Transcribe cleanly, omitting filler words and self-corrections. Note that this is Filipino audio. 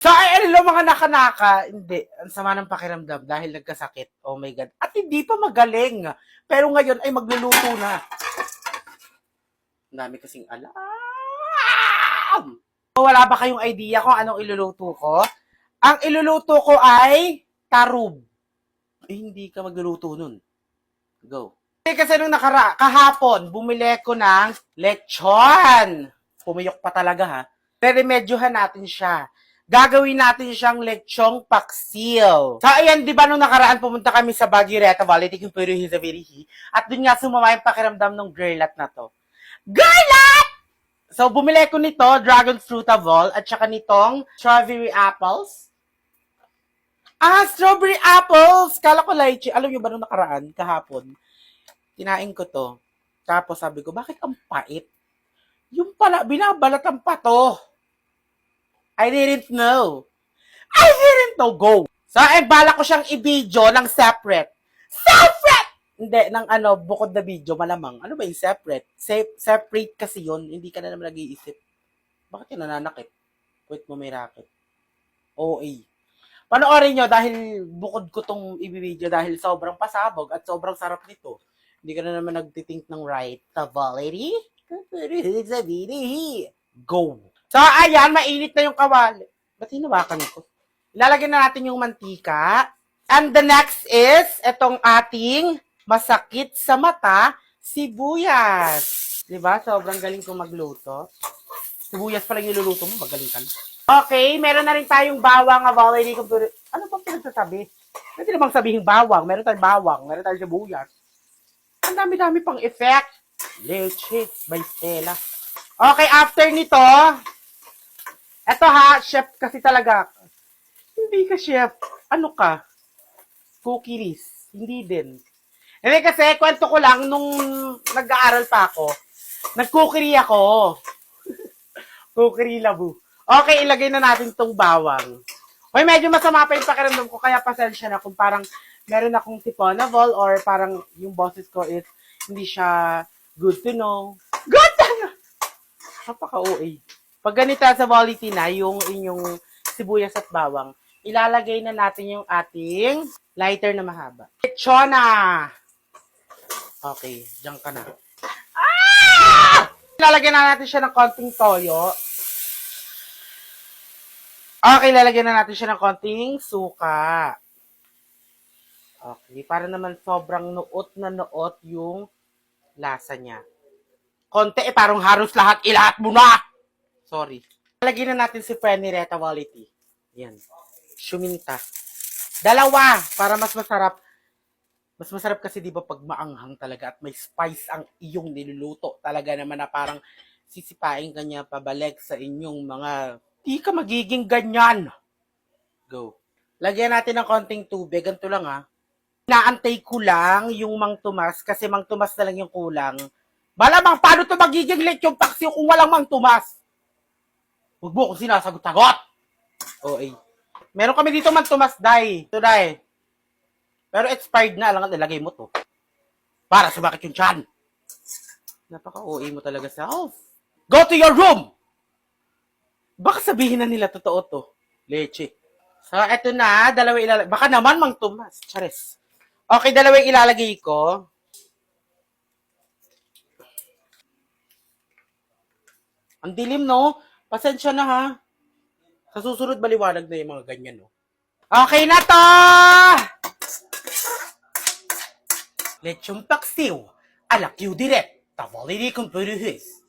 So, ay, hello mga naka-naka. Hindi. Ang sama ng pakiramdam dahil nagkasakit. Oh my God. At hindi pa magaling. Pero ngayon ay magluluto na. Ang dami kasing alam. Wala ba kayong idea kung anong iluluto ko? Ang iluluto ko ay tarub. Eh, hindi ka magluluto nun. Go. Kasi nung kahapon, bumili ko ng lechon. Pumiyok pa talaga ha. Remedyohan natin siya. Gagawin natin siyang lechong paksil. So, ayan, di ba nung nakaraan pumunta kami sa Baguio Reta Valley, tiking pero sa Verihi, at dun nga sumama yung pakiramdam ng girlat na to. Girlat! So, bumili ko nito, dragon fruitable, at saka nitong strawberry apples. Strawberry apples! Kala ko lychee. Alam nyo ba nung nakaraan, kahapon, kinain ko to. Tapos sabi ko, bakit ang pait? Yung pala, binabalatan pa to. I didn't know. I didn't know. Go. So, bala ko siyang i-video ng separate. Separate! Hindi, ng bukod na video, malamang. Ano ba yung separate? Separate kasi yun. Hindi ka na naman nag-iisip. Bakit yun nananakit? Wait mo, may racket. OA. Panoorin nyo dahil bukod ko tong i-video dahil sobrang pasabog at sobrang sarap nito. Hindi ka na naman nagtitink ng right. Tavality? Go. So, ayan, mainit na yung kawali. Ba't hinawakan ko? Ilalagyan na natin yung mantika. And the next is, itong ating masakit sa mata, sibuyas. Diba? Sobrang galing kong magluto. Sibuyas pala yung niluluto mo, magaling ka na. Okay, meron na rin tayong bawang. Ano bang pinagsasabi? Pwede namang sabihin bawang. Meron tayong bawang. Meron tayong sibuyas. Ang dami-dami pang effect. Leche by Stella. Okay, after nito, eto ha, chef kasi talaga. Hindi ka chef. Ano ka? Cookies. Hindi din. Hindi kasi, kwento ko lang, nung nag-aaral pa ako, nag-cookery ako. Cookery labo. Okay, ilagay na natin tong bawang. Hoy, medyo masama pa yung pakiramdam ko, kaya pasensya na kung parang meron akong tiponable or parang yung boses ko is hindi siya good to know. Good to know! Napaka-OA. Pag ganito sa quality na, yung inyong sibuyas at bawang, ilalagay na natin yung ating lighter na mahaba. Lechona! Okay, diyan ka na. Ilalagyan na natin siya ng konting toyo. Okay, ilalagyan na natin siya ng konting suka. Okay, para naman sobrang nuot na nuot yung lasa niya. Konti parang halos ilahat mo na! Sorry. Lagyan na natin si Frenny Reta Quality. Yan. Suminta. Dalawa, para mas masarap. Mas masarap kasi di ba pag maanghang talaga at may spice ang iyong niluluto. Talaga naman na parang sisipain ka niya pabalik sa inyong mga di ka magiging ganyan. Go. Lagyan natin ng konting tubig. Ganito lang ha. Inaantay ko lang yung Mang Tomas kasi Mang Tomas na lang yung kulang. Malamang paano to magiging lechong paksiw kung walang Mang Tomas? Huwag mo kung sinasagot-sagot. Okay. Meron kami dito Mang Tomas, Day. Ito, Day. Pero expired na. Alam nga, nilagay mo to. Para sumakit yung tiyan. Napaka-OA mo talaga self. Go to your room! Baka sabihin na nila totoo to. Leche. So, eto na. Dalawa ilalagay. Baka naman Mang Tomas. Charis. Okay, dalawa ilalagay ko. Ang dilim, no? Pasensya na, ha? Sa susunod, maliwanag na yung mga ganyan, no? Okay na to! Lechong paksiw. Ala Q direct. Tavalili kong puruhis.